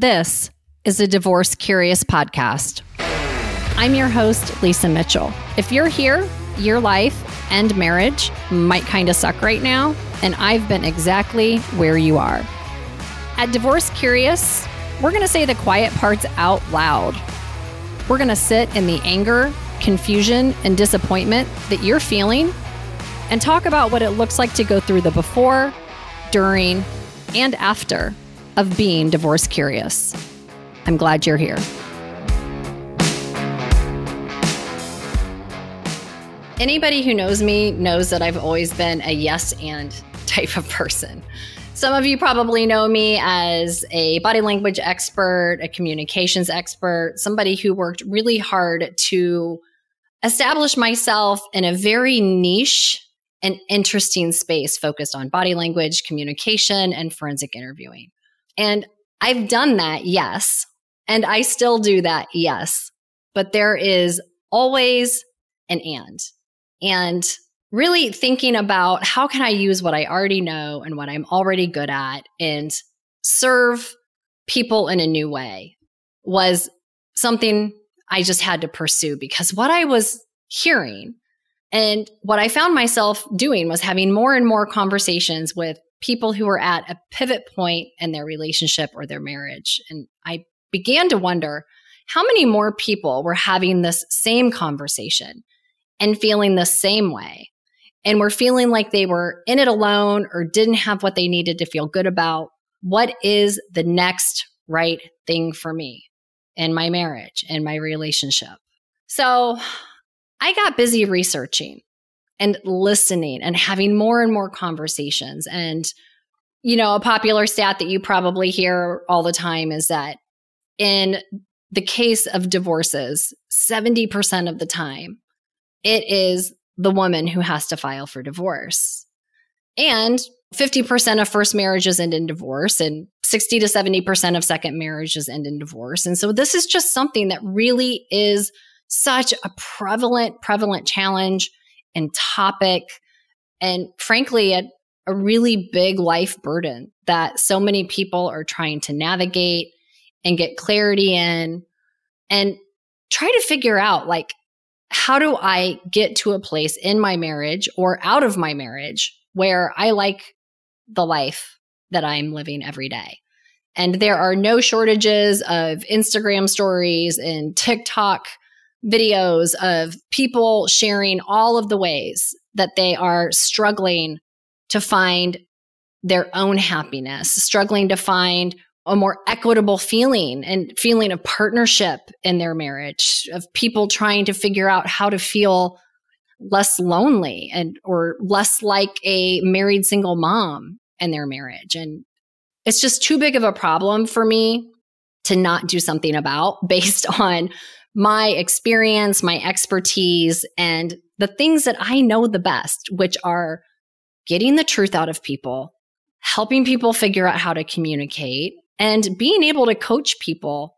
This is a Divorce Curious podcast. I'm your host, Lisa Mitchell. If you're here, your life and marriage might kind of suck right now, and I've been exactly where you are. At Divorce Curious, we're going to say the quiet parts out loud. We're going to sit in the anger, confusion, and disappointment that you're feeling and talk about what it looks like to go through the before, during, and after of being divorce curious. I'm glad you're here. Anybody who knows me knows that I've always been a yes and type of person. Some of you probably know me as a body language expert, a communications expert, somebody who worked really hard to establish myself in a very niche and interesting space focused on body language, communication, and forensic interviewing. And I've done that, yes. And I still do that, yes. But there is always an and. And really thinking about how can I use what I already know and what I'm already good at and serve people in a new way was something I just had to pursue, because what I was hearing and what I found myself doing was having more and more conversations with people who were at a pivot point in their relationship or their marriage. And I began to wonder how many more people were having this same conversation and feeling the same way. And were feeling like they were in it alone or didn't have what they needed to feel good about. What is the next right thing for me in my marriage and my relationship? So I got busy researching and listening and having more and more conversations. And, you know, a popular stat that you probably hear all the time is that in the case of divorces, 70% of the time, it is the woman who has to file for divorce. And 50% of first marriages end in divorce, and 60 to 70% of second marriages end in divorce. And so this is just something that really is such a prevalent challenge and topic, and frankly, a really big life burden that so many people are trying to navigate and get clarity in and try to figure out, like, how do I get to a place in my marriage or out of my marriage where I like the life that I'm living every day? And there are no shortages of Instagram stories and TikTok videos of people sharing all of the ways that they are struggling to find their own happiness, struggling to find a more equitable feeling and feeling of partnership in their marriage, of people trying to figure out how to feel less lonely and or less like a married single mom in their marriage. And it's just too big of a problem for me to not do something about, based on my experience, my expertise, and the things that I know the best, which are getting the truth out of people, helping people figure out how to communicate, and being able to coach people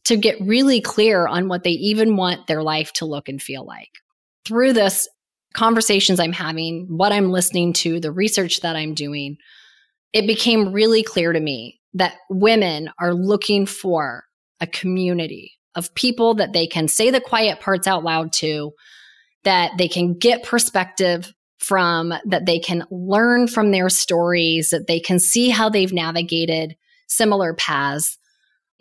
to get really clear on what they even want their life to look and feel like. Through this conversations I'm having, what I'm listening to, the research that I'm doing, it became really clear to me that women are looking for a community of people that they can say the quiet parts out loud to, that they can get perspective from, that they can learn from their stories, that they can see how they've navigated similar paths.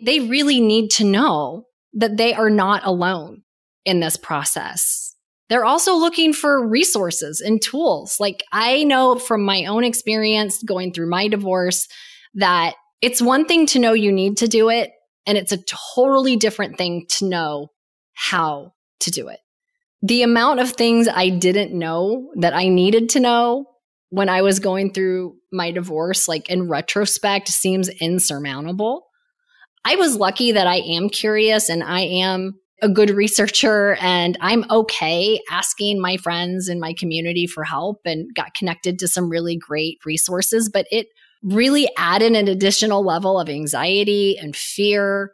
They really need to know that they are not alone in this process. They're also looking for resources and tools. Like, I know from my own experience going through my divorce that it's one thing to know you need to do it, and it's a totally different thing to know how to do it. The amount of things I didn't know that I needed to know when I was going through my divorce, like in retrospect, seems insurmountable. I was lucky that I am curious and I am a good researcher, and I'm okay asking my friends in my community for help, and got connected to some really great resources. But it really added an additional level of anxiety and fear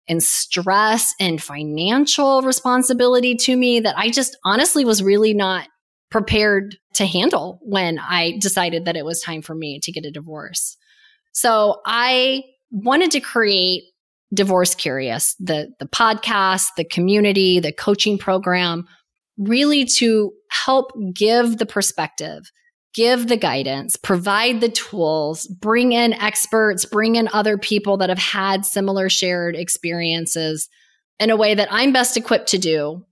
and stress and financial responsibility to me that I just honestly was really not prepared to handle when I decided that it was time for me to get a divorce. So I wanted to create Divorce Curious, the podcast, the community, the coaching program, really to help give the perspective, give the guidance, provide the tools, bring in experts, bring in other people that have had similar shared experiences in a way that I'm best equipped to do,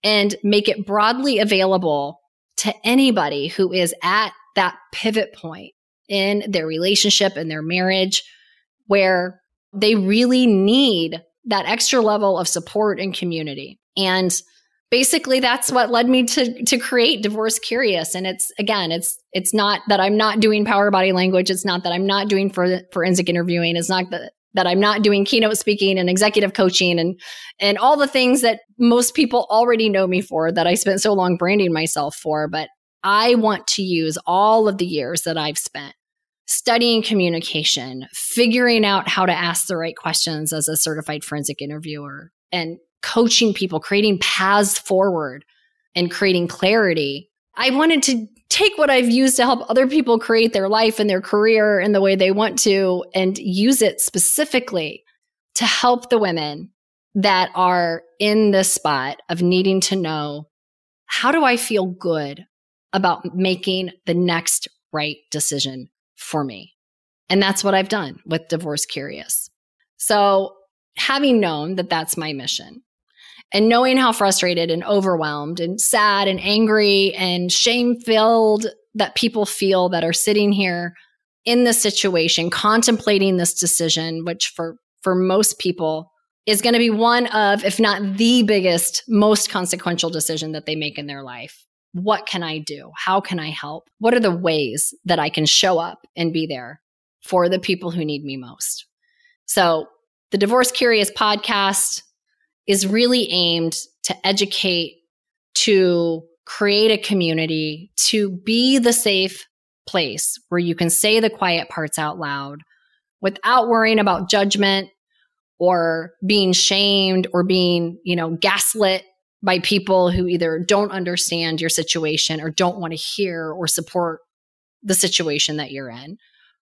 and make it broadly available to anybody who is at that pivot point in their relationship and their marriage where they really need that extra level of support and community. And basically that's what led me to create Divorce Curious. And it's not that I'm not doing power body language. It's not that I'm not doing forensic interviewing. It's not that I'm not doing keynote speaking and executive coaching and all the things that most people already know me for, that I spent so long branding myself for. But I want to use all of the years that I've spent studying communication, figuring out how to ask the right questions as a certified forensic interviewer, and coaching people, creating paths forward and creating clarity. I wanted to take what I've used to help other people create their life and their career in the way they want to, and use it specifically to help the women that are in this spot of needing to know, how do I feel good about making the next right decision for me? And that's what I've done with Divorce Curious. So having known that that's my mission, and knowing how frustrated and overwhelmed and sad and angry and shame-filled that people feel that are sitting here in this situation, contemplating this decision, which for most people is going to be one of, if not the biggest, most consequential decision that they make in their life. What can I do? How can I help? What are the ways that I can show up and be there for the people who need me most? So the Divorce Curious podcast is really aimed to educate, to create a community, to be the safe place where you can say the quiet parts out loud without worrying about judgment or being shamed or being, gaslit by people who either don't understand your situation or don't want to hear or support the situation that you're in.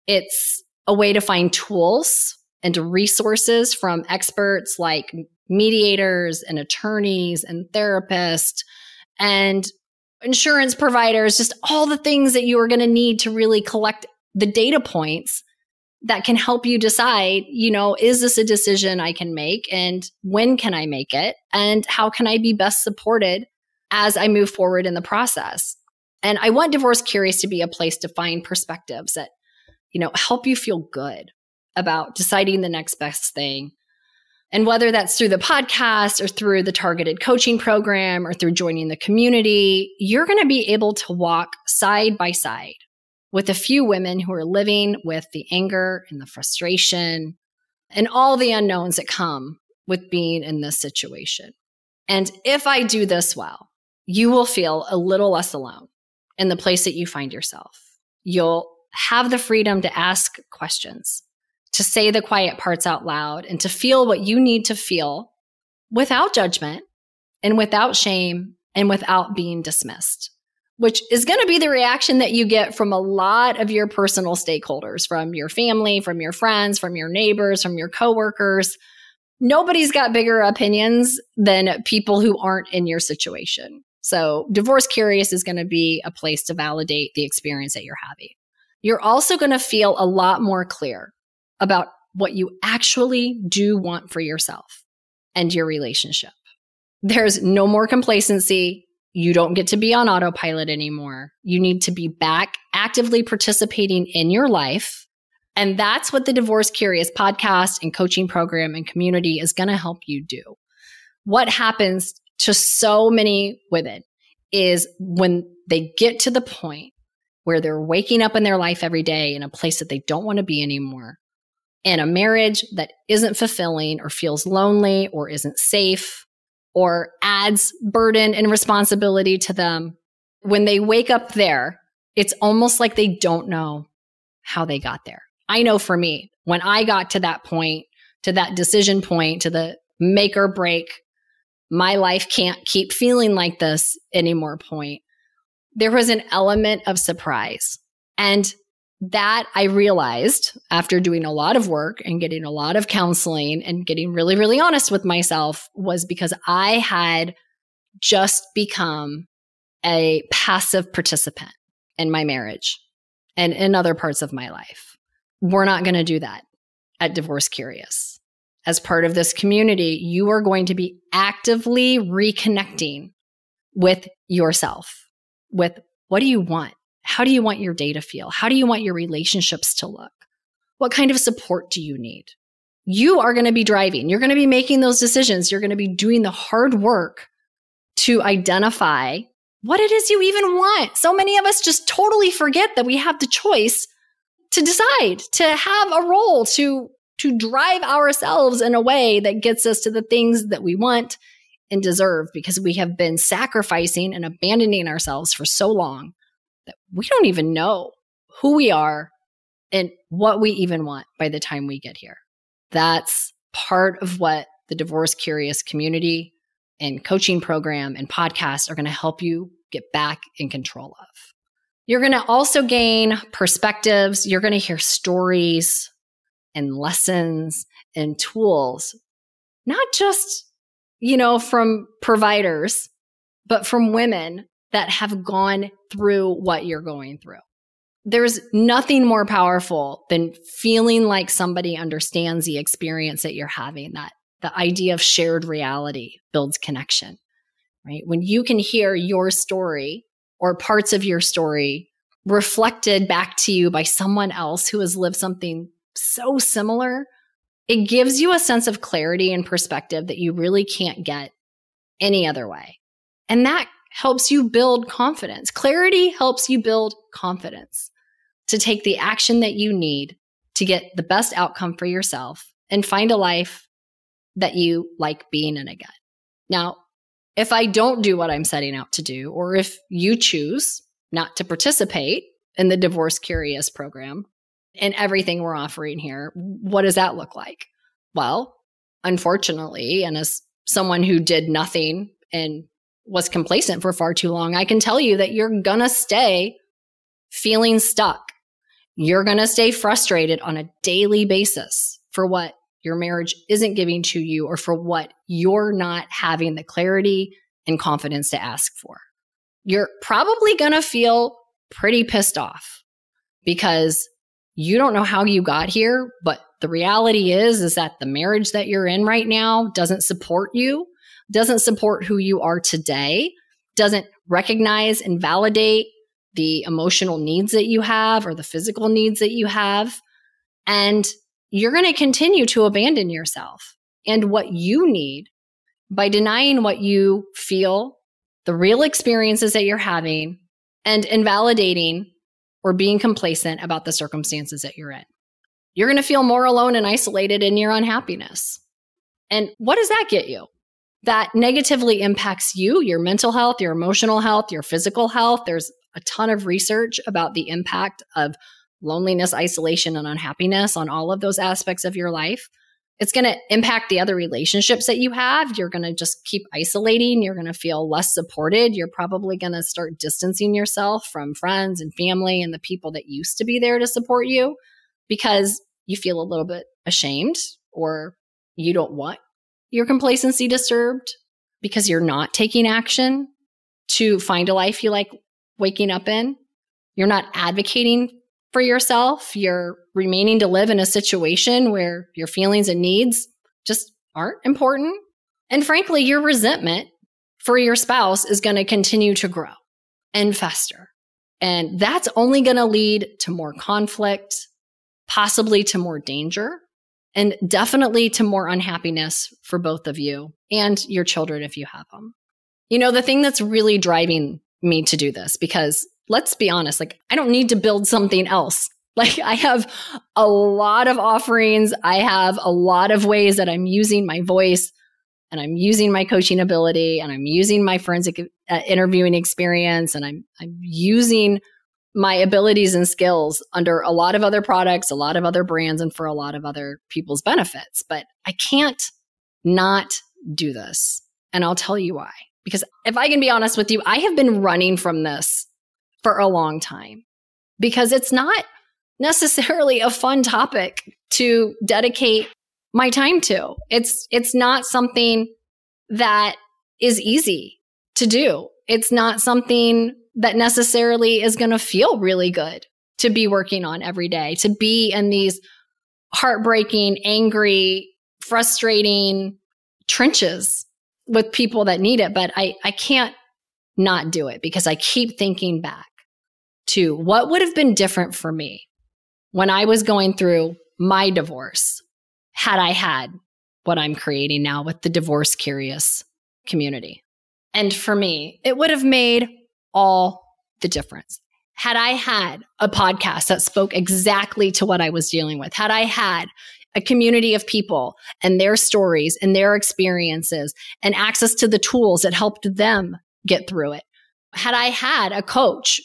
It's a way to find tools and resources from experts like mediators and attorneys and therapists and insurance providers, just all the things that you are going to need to really collect the data points that can help you decide, is this a decision I can make, and when can I make it, and how can I be best supported as I move forward in the process? And I want Divorce Curious to be a place to find perspectives that, help you feel good about deciding the next best thing. And whether that's through the podcast or through the targeted coaching program or through joining the community, you're going to be able to walk side by side with a few women who are living with the anger and the frustration and all the unknowns that come with being in this situation. And if I do this well, you will feel a little less alone in the place that you find yourself. You'll have the freedom to ask questions, to say the quiet parts out loud, and to feel what you need to feel without judgment and without shame and without being dismissed, which is going to be the reaction that you get from a lot of your personal stakeholders, from your family, from your friends, from your neighbors, from your coworkers. Nobody's got bigger opinions than people who aren't in your situation. So Divorce Curious is going to be a place to validate the experience that you're having. You're also going to feel a lot more clear about what you actually do want for yourself and your relationship. There's no more complacency. You don't get to be on autopilot anymore. You need to be back actively participating in your life. And that's what the Divorce Curious podcast and coaching program and community is going to help you do. What happens to so many women is when they get to the point where they're waking up in their life every day in a place that they don't want to be anymore, in a marriage that isn't fulfilling or feels lonely or isn't safe or adds burden and responsibility to them. When they wake up there, it's almost like they don't know how they got there. I know for me, when I got to that point, to that decision point, to the make or break, my life can't keep feeling like this anymore point, there was an element of surprise. And that I realized after doing a lot of work and getting a lot of counseling and getting really, really honest with myself was because I had just become a passive participant in my marriage and in other parts of my life. We're not going to do that at Divorce Curious. As part of this community, you are going to be actively reconnecting with yourself, with what do you want? How do you want your day to feel? How do you want your relationships to look? What kind of support do you need? You are going to be driving. You're going to be making those decisions. You're going to be doing the hard work to identify what it is you even want. So many of us just totally forget that we have the choice to decide, to have a role, to drive ourselves in a way that gets us to the things that we want and deserve, because we have been sacrificing and abandoning ourselves for so long that we don't even know who we are and what we even want by the time we get here. That's part of what the Divorce Curious community and coaching program and podcast are going to help you get back in control of. You're going to also gain perspectives. You're going to hear stories and lessons and tools, not just, from providers, but from women that have gone through what you're going through. There's nothing more powerful than feeling like somebody understands the experience that you're having, that the idea of shared reality builds connection, right? When you can hear your story or parts of your story reflected back to you by someone else who has lived something so similar, it gives you a sense of clarity and perspective that you really can't get any other way. And that helps you build confidence. Clarity helps you build confidence to take the action that you need to get the best outcome for yourself and find a life that you like being in again. Now, if I don't do what I'm setting out to do, or if you choose not to participate in the Divorce Curious program and everything we're offering here, what does that look like? Well, unfortunately, and as someone who did nothing and was complacent for far too long, I can tell you that you're going to stay feeling stuck. You're going to stay frustrated on a daily basis for what your marriage isn't giving to you or for what you're not having the clarity and confidence to ask for. You're probably going to feel pretty pissed off because you don't know how you got here, but the reality is that the marriage that you're in right now doesn't support you, doesn't support who you are today, doesn't recognize and validate the emotional needs that you have or the physical needs that you have. And you're going to continue to abandon yourself and what you need by denying what you feel, the real experiences that you're having, and invalidating or being complacent about the circumstances that you're in. You're going to feel more alone and isolated in your unhappiness. And what does that get you? That negatively impacts you, your mental health, your emotional health, your physical health. There's a ton of research about the impact of loneliness, isolation, and unhappiness on all of those aspects of your life. It's going to impact the other relationships that you have. You're going to just keep isolating. You're going to feel less supported. You're probably going to start distancing yourself from friends and family and the people that used to be there to support you because you feel a little bit ashamed or you don't want your complacency disturbed because you're not taking action to find a life you like waking up in. You're not advocating for yourself. You're remaining to live in a situation where your feelings and needs just aren't important. And frankly, your resentment for your spouse is going to continue to grow and fester. And that's only going to lead to more conflict, possibly to more danger, and definitely to more unhappiness for both of you and your children if you have them. You know, the thing that's really driving me to do this, because let's be honest, I don't need to build something else. I have a lot of offerings. I have a lot of ways that I'm using my voice and I'm using my coaching ability and I'm using my forensic interviewing experience and I'm using my abilities and skills under a lot of other products, a lot of other brands, and for a lot of other people's benefits. But I can't not do this. And I'll tell you why. Because if I can be honest with you, I have been running from this for a long time because it's not necessarily a fun topic to dedicate my time to. It's not something that is easy to do. It's not something that necessarily is going to feel really good to be working on every day, to be in these heartbreaking, angry, frustrating trenches with people that need it. But I can't not do it because I keep thinking back to what would have been different for me when I was going through my divorce had I had what I'm creating now with the divorce curious community. And for me, it would have made all the difference. Had I had a podcast that spoke exactly to what I was dealing with, had I had a community of people and their stories and their experiences and access to the tools that helped them get through it, had I had a coach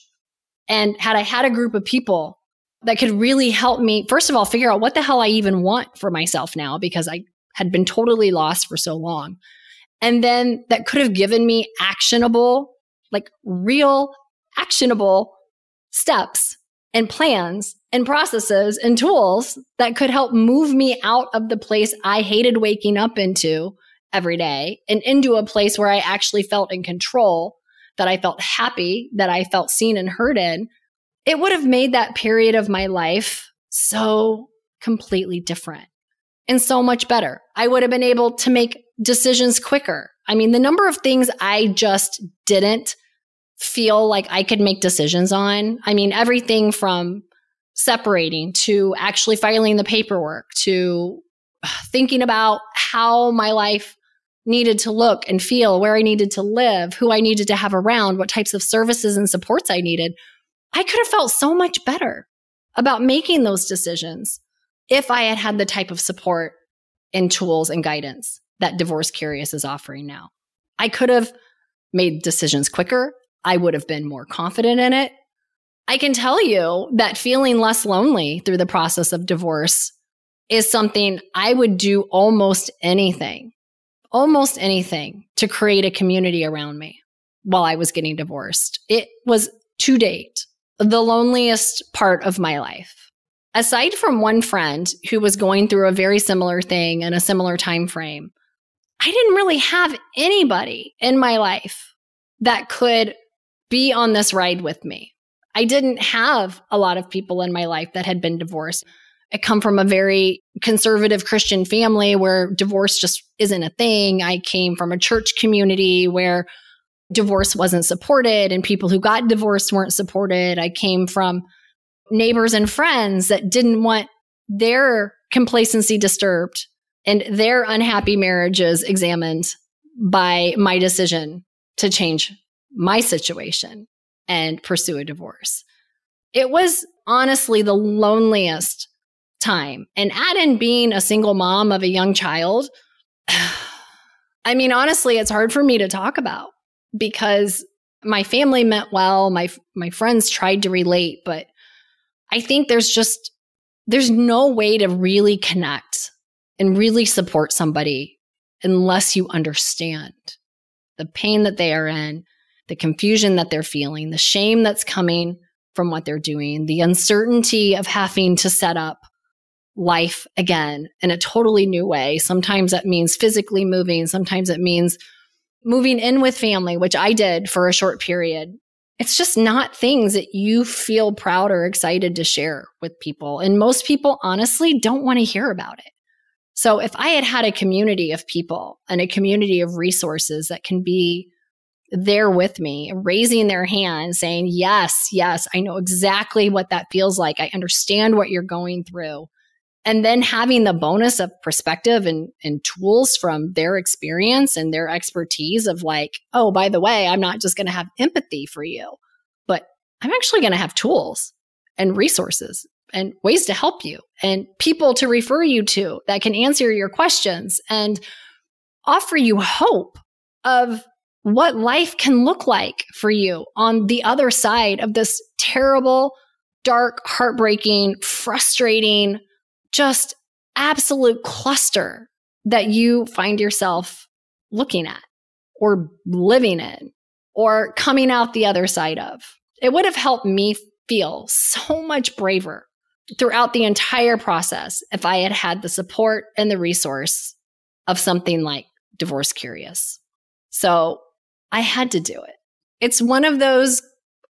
and had I had a group of people that could really help me, first of all, figure out what the hell I even want for myself now, because I had been totally lost for so long. And then that could have given me actionable, like real actionable steps and plans and processes and tools that could help move me out of the place I hated waking up into every day and into a place where I actually felt in control, that I felt happy, that I felt seen and heard in. It would have made that period of my life so completely different and so much better. I would have been able to make decisions quicker. I mean, the number of things I just didn't feel like I could make decisions on. I mean, everything from separating to actually filing the paperwork to thinking about how my life needed to look and feel, where I needed to live, who I needed to have around, what types of services and supports I needed. I could have felt so much better about making those decisions if I had had the type of support and tools and guidance that Divorce Curious is offering now. I could have made decisions quicker. I would have been more confident in it. I can tell you that feeling less lonely through the process of divorce is something I would do almost anything to create a community around me while I was getting divorced. It was, to date, the loneliest part of my life. Aside from one friend who was going through a very similar thing in a similar time frame, I didn't really have anybody in my life that could be on this ride with me. I didn't have a lot of people in my life that had been divorced. I come from a very conservative Christian family where divorce just isn't a thing. I came from a church community where divorce wasn't supported and people who got divorced weren't supported. I came from neighbors and friends that didn't want their complacency disturbed and their unhappy marriages examined by my decision to change my situation and pursue a divorce. It was honestly the loneliest time. And add in being a single mom of a young child, I mean, honestly, it's hard for me to talk about because my family meant well. My friends tried to relate, but I think there's no way to really connect and really support somebody unless you understand the pain that they are in, the confusion that they're feeling, the shame that's coming from what they're doing, the uncertainty of having to set up life again in a totally new way. Sometimes that means physically moving. Sometimes it means moving in with family, which I did for a short period. It's just not things that you feel proud or excited to share with people. And most people honestly don't want to hear about it. So if I had had a community of people and a community of resources that can be there with me, raising their hand, saying, yes, I know exactly what that feels like. I understand what you're going through. And then having the bonus of perspective and tools from their experience and their expertise of like, oh, by the way, I'm not just going to have empathy for you, but I'm actually going to have tools and resources and ways to help you and people to refer you to that can answer your questions and offer you hope of what life can look like for you on the other side of this terrible, dark, heartbreaking, frustrating, just absolute cluster that you find yourself looking at or living in or coming out the other side of. It would have helped me feel so much braver throughout the entire process if I had had the support and the resource of something like Divorce Curious. So I had to do it. It's one of those,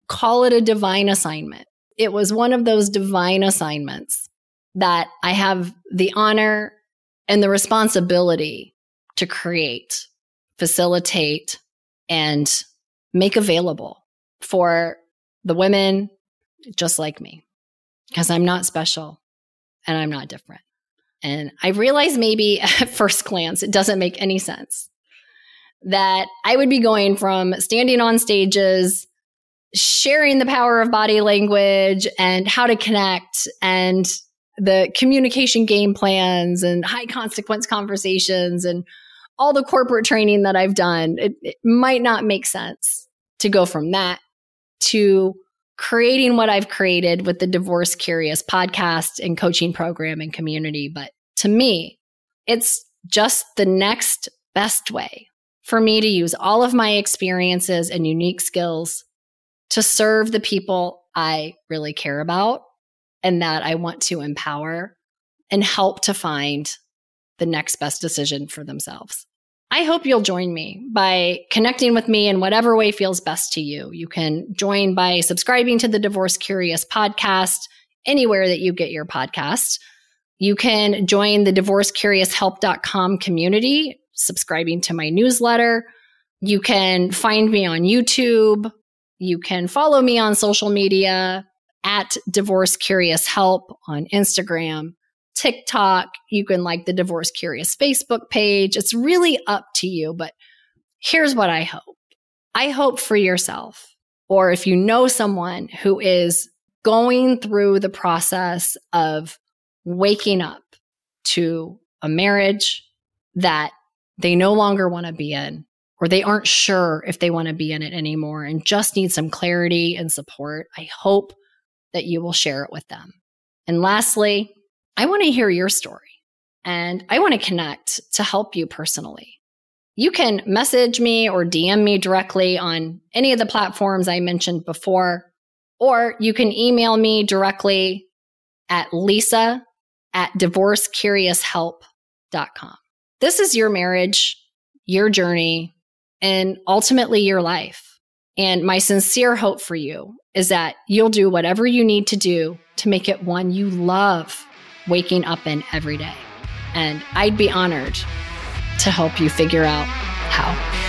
call it a divine assignment. It was one of those divine assignments that I have the honor and the responsibility to create, facilitate, and make available for the women just like me. Because I'm not special and I'm not different. And I realize maybe at first glance, it doesn't make any sense that I would be going from standing on stages, sharing the power of body language and how to connect and the communication game plans and high consequence conversations and all the corporate training that I've done. It might not make sense to go from that to creating what I've created with the Divorce Curious podcast and coaching program and community. But to me, it's just the next best way for me to use all of my experiences and unique skills to serve the people I really care about and that I want to empower and help to find the next best decision for themselves. I hope you'll join me by connecting with me in whatever way feels best to you. You can join by subscribing to the Divorce Curious podcast anywhere that you get your podcasts. You can join the divorcecurioushelp.com community, subscribing to my newsletter. You can find me on YouTube. You can follow me on social media at Divorce Curious Help on Instagram, TikTok. You can like the Divorce Curious Facebook page. It's really up to you, but here's what I hope. I hope for yourself, or if you know someone who is going through the process of waking up to a marriage that they no longer want to be in, or they aren't sure if they want to be in it anymore and just need some clarity and support, I hope that you will share it with them. And lastly, I want to hear your story and I want to connect to help you personally. You can message me or DM me directly on any of the platforms I mentioned before, or you can email me directly at lisa@divorcecurioushelp.com. This is your marriage, your journey, and ultimately your life. And my sincere hope for you is that you'll do whatever you need to do to make it one you love waking up in every day. And I'd be honored to help you figure out how.